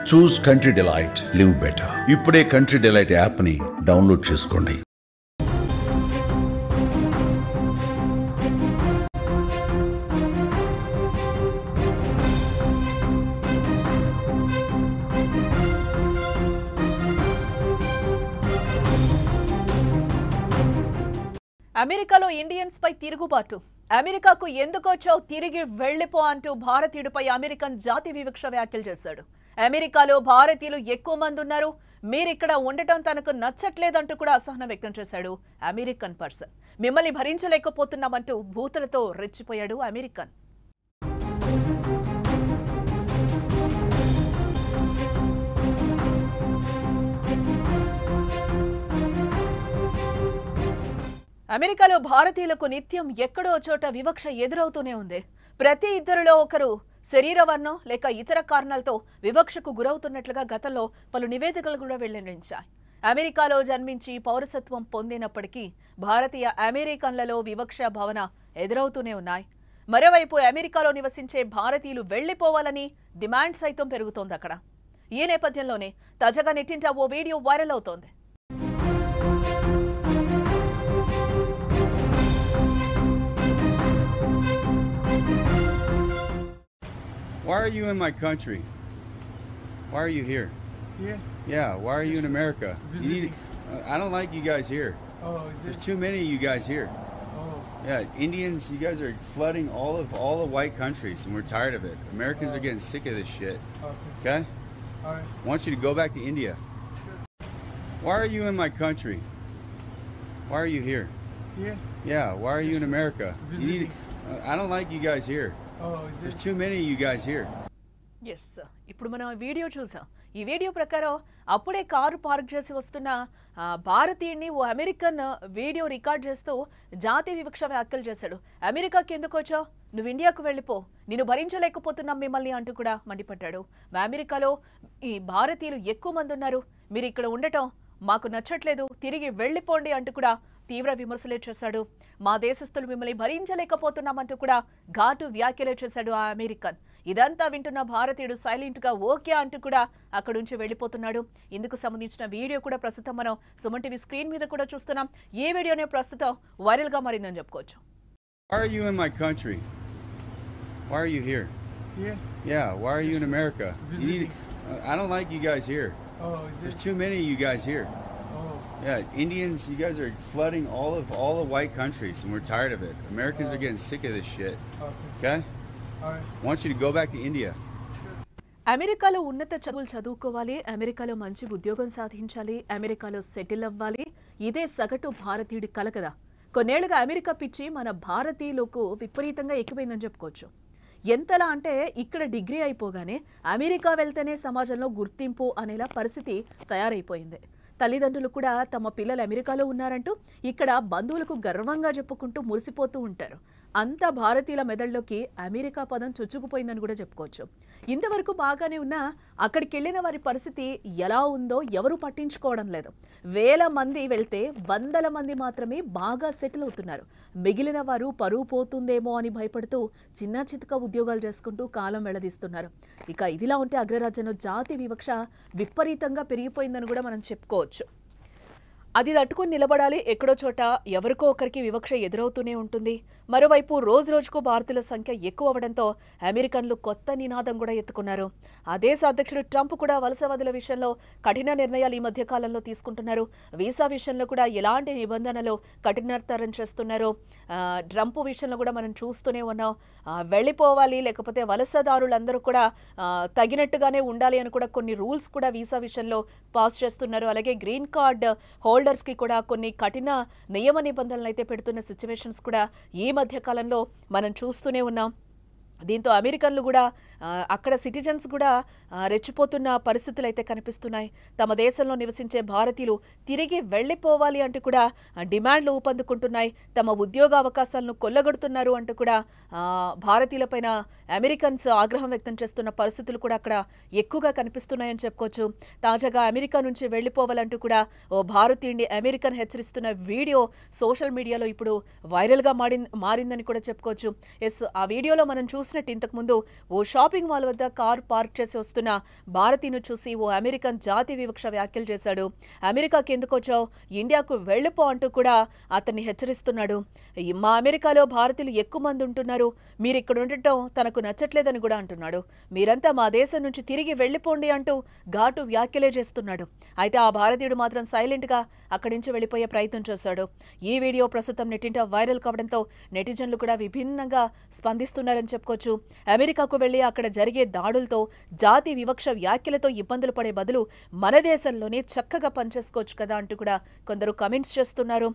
చూస్ country delight, live better. ఇప్పుడే country delight app ని download చేసుకోండి. అమెరికాలో ఇండియన్స్ పై తిరుగుబాటు. అమెరికాకు ఎందుకొచ్చావు, తిరిగి వెళ్లిపో అంటూ భారతీయుడిపై అమెరికన్ జాతి వివక్ష వ్యాఖ్యలు చేశాడు. అమెరికాలో భారతీయులు ఎక్కువ మంది ఉన్నారు, మీరిక్కడ ఉండటం తనకు నచ్చట్లేదంటూ కూడా అసహనం వ్యక్తం చేశాడు అమెరికన్ పర్సన్. మిమ్మల్ని భరించలేకపోతున్నామంటూ భూతులతో రెచ్చిపోయాడు అమెరికన్. అమెరికాలో భారతీయులకు నిత్యం ఎక్కడో చోట వివక్ష ఎదురవుతూనే ఉంది. ప్రతి ఇద్దరిలో ఒకరు శరీర వర్ణం లేక ఇతర కారణాలతో వివక్షకు గురవుతున్నట్లుగా గతంలో పలు నివేదికలు కూడా వెల్లడించాయి. అమెరికాలో జన్మించి పౌరసత్వం పొందినప్పటికీ భారతీయ అమెరికన్లలో వివక్ష భావన ఎదురవుతూనే ఉన్నాయి. మరోవైపు అమెరికాలో నివసించే భారతీయులు వెళ్లిపోవాలని డిమాండ్ సైతం పెరుగుతోంది అక్కడ. ఈ నేపథ్యంలోనే తాజాగా నెట్టింట ఓ వీడియో వైరల్ అవుతోంది. Why are you in my country? Why are you here? Yeah. Yeah, why are you in America? Visiting. I don't like you guys here. Oh, There's too many of you guys here. Oh. Yeah, Indians, you guys are flooding all the white countries, and we're tired of it. Americans are getting sick of this shit. Okay. Okay? All right. I want you to go back to India. Why are you in my country? Why are you here? Yeah. Yeah, why are you in America? Visiting. I don't like you guys here. Oh, There's too many of you guys here. Yes, ఇప్పుడు మనం video చూసాం. ఈ video ప్రకారం అప్పుడే car park చేసి వస్తున్న భారతీయుడిని ఓ American video record చేస్తూ జాతి వివక్ష వ్యాఖ్యలు చేశాడు. అమెరికాకి ఎందుకు వచ్చావు, నువ్వు ఇండియాకు వెళ్ళిపో, నేను భరించలేకపోతున్నాం మిమ్మల్ని అంటూ కూడా మండిపడ్డాడు. అమెరికాలో ఈ భారతీయులు ఎక్కువ మంది ఉన్నారు, మీరు ఇక్కడ ఉండటం మాకు నచ్చట్లేదు, తిరిగి వెళ్ళిపోండి అంటూ కూడా తీవ్ర విమర్శలే చేశాడు. మా దేశస్తులు మిమ్మల్ని భరించలేకపోతున్నామంటూ కూడా ఘాటు వ్యాఖ్యలే చేశాడు ఆ అమెరికన్. ఇదంతా వింటున్న భారతీయుడు సైలెంట్ గా ఓకే అంటూ కూడా అక్కడి నుంచి వెళ్లిపోతున్నాడు. ఇందుకు సంబంధించిన వీడియో కూడా ప్రస్తుతం మనం సుమన్ టీవీ స్క్రీన్ మీద కూడా చూస్తున్నాం. ఈ వీడియోనే ప్రస్తుతం వైరల్ గా మారిందని చెప్పుకోవచ్చు. Why are you in my country? Why are you here? Yeah. Yeah, why are you in America? Visiting. I don't like you guys here. Oh, There's too many of you guys here. Oh. Yeah, Indians, you guys are flooding all the white countries, and we're tired of it. Americans are getting sick of this shit. Okay. Okay? All right. I want you to go back to India. అమెరికాలో ఉన్నత చదువులు చదువుకోవాలి, అమెరికాలో మంచి ఉద్యోగం సాధించాలి, అమెరికాలో settle అవ్వాలి, ఇదే సగటు భారతీయుడి కల కదా. కొన్నేళ్లుగా అమెరికా పిచ్చి మన భారతీయులకు విపరీతంగా ఎక్కువైందని చెప్పుకోవచ్చు. ఎంతలా అంటే ఇక్కడ డిగ్రీ అయిపోగానే అమెరికా వెళ్తేనే సమాజంలో గుర్తింపు అనేలా పరిస్థితి తయారైపోయింది. తల్లిదండ్రులు కూడా తమ పిల్లలు అమెరికాలో ఉన్నారంటూ ఇక్కడ బంధువులకు గర్వంగా చెప్పుకుంటూ మురిసిపోతూ ఉంటారు. అంత భారతీయుల మెదడులోకి అమెరికా పదం చొచ్చుకుపోయిందని కూడా చెప్పుకోవచ్చు. ఇంతవరకు బాగానే ఉన్నా అక్కడికి వెళ్ళిన వారి పరిస్థితి ఎలా ఉందో ఎవరూ పట్టించుకోవడం లేదు. వేల మంది వెళ్తే వందల మంది మాత్రమే బాగా సెటిల్ అవుతున్నారు. మిగిలిన వారు పరువు పోతుందేమో అని భయపడుతూ చిన్న చితక ఉద్యోగాలు చేసుకుంటూ కాలం వెళ్లదీస్తున్నారు. ఇక ఇదిలా ఉంటే అగ్రరాజ్యంలో జాతి వివక్ష విపరీతంగా పెరిగిపోయిందని కూడా మనం చెప్పుకోవచ్చు. అది తట్టుకుని నిలబడాలి, ఎక్కడో చోట ఎవరికో ఒకరికి వివక్ష ఎదురవుతూనే ఉంటుంది. మరోవైపు రోజు రోజుకు భారతీయుల సంఖ్య ఎక్కువ అవడంతో అమెరికన్లు కొత్త నినాదం కూడా ఎత్తుకున్నారు. ఆ దేశ అధ్యక్షుడు ట్రంప్ కూడా వలసవాదుల విషయంలో కఠిన నిర్ణయాలు ఈ మధ్య కాలంలో తీసుకుంటున్నారు. వీసా విషయంలో కూడా ఎలాంటి నిబంధనలు కఠినతరం చేస్తున్నారు. ట్రంప్ విషయంలో కూడా మనం చూస్తూనే ఉన్నాం. వెళ్ళిపోవాలి, లేకపోతే వలసదారులందరూ కూడా తగినట్టుగానే ఉండాలి అని కూడా కొన్ని రూల్స్ కూడా వీసా విషయంలో పాస్ చేస్తున్నారు. అలాగే గ్రీన్ కార్డ్ హోల్డర్స్ కి కూడా కొన్ని కఠిన నియమ నిబంధనలు అయితే పెడుతున్న సిచ్యువేషన్స్ కూడా ఈ మధ్య కాలంలో మనం చూస్తూనే ఉన్నాం. దీంతో అమెరికన్లు కూడా అక్కడ సిటిజన్స్ కూడా రెచ్చిపోతున్న పరిస్థితులు అయితే కనిపిస్తున్నాయి. తమ దేశంలో నివసించే భారతీయులు తిరిగి వెళ్లిపోవాలి అంటూ కూడా డిమాండ్లు ఊపందుకుంటున్నాయి. తమ ఉద్యోగ అవకాశాలను కొల్లగొడుతున్నారు అంటూ కూడా భారతీయులపైన అమెరికన్స్ ఆగ్రహం వ్యక్తం చేస్తున్న పరిస్థితులు కూడా అక్కడ ఎక్కువగా కనిపిస్తున్నాయని చెప్పుకోవచ్చు. తాజాగా అమెరికా నుంచి వెళ్లిపోవాలంటూ కూడా ఓ భారతీయుడిని అమెరికన్ హెచ్చరిస్తున్న వీడియో సోషల్ మీడియాలో ఇప్పుడు వైరల్గా మారిందని కూడా చెప్పుకోవచ్చు. ఎస్, ఆ వీడియోలో మనం చూసి చూసినట్టు ఇంతకుముందు ఓ షాపింగ్ మాల్ వద్ద కారు పార్క్ చేసి వస్తున్న భారతీయును చూసి ఓ అమెరికన్ జాతి వివక్ష వ్యాఖ్యలు చేశాడు. అమెరికాకి ఎందుకు వచ్చావు, ఇండియాకు వెళ్ళిపో అంటూ కూడా అతన్ని హెచ్చరిస్తున్నాడు. మా అమెరికాలో భారతీయులు ఎక్కువ మంది ఉంటున్నారు, మీరు ఇక్కడ ఉండటం తనకు నచ్చట్లేదని కూడా అంటున్నాడు. మీరంతా మా దేశం నుంచి తిరిగి వెళ్ళిపోండి అంటూ ఘాటు వ్యాఖ్యలే చేస్తున్నాడు. అయితే ఆ భారతీయుడు మాత్రం సైలెంట్ గా అక్కడి నుంచి వెళ్లిపోయే ప్రయత్నం చేశాడు. ఈ వీడియో ప్రస్తుతం నెట్టింట వైరల్ కావడంతో నెటిజన్లు కూడా విభిన్నంగా స్పందిస్తున్నారని చెప్పుకోవచ్చు. అమెరికాకు వెళ్లి అక్కడ జరిగే దాడులతో, జాతి వివక్ష వ్యాఖ్యలతో ఇబ్బందులు పడే బదులు మన దేశంలోనే చక్కగా పనిచేసుకోవచ్చు కదా అంటూ కూడా కొందరు కమెంట్స్ చేస్తున్నారు.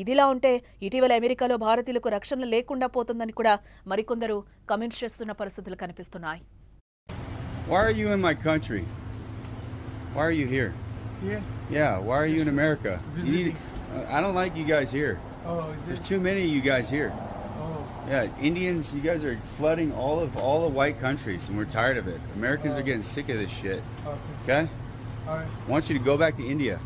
ఇదిలా ఉంటే ఇటీవల అమెరికాలో భారతీయులకు రక్షణ లేకుండా పోతుందని కూడా మరికొందరు కమెంట్స్ చేస్తున్న పరిస్థితులు కనిపిస్తున్నాయి. Why are you in my country? Why are you here? Here? Yeah, why are you in America? You need, Visiting. I don't like you guys here. Oh, is There's it? too many of you guys here. Oh, Yeah, Indians, you guys are flooding all the white countries, and we're tired of it. Americans are getting sick of this shit. okay. Okay? All right. I want you to go back to India.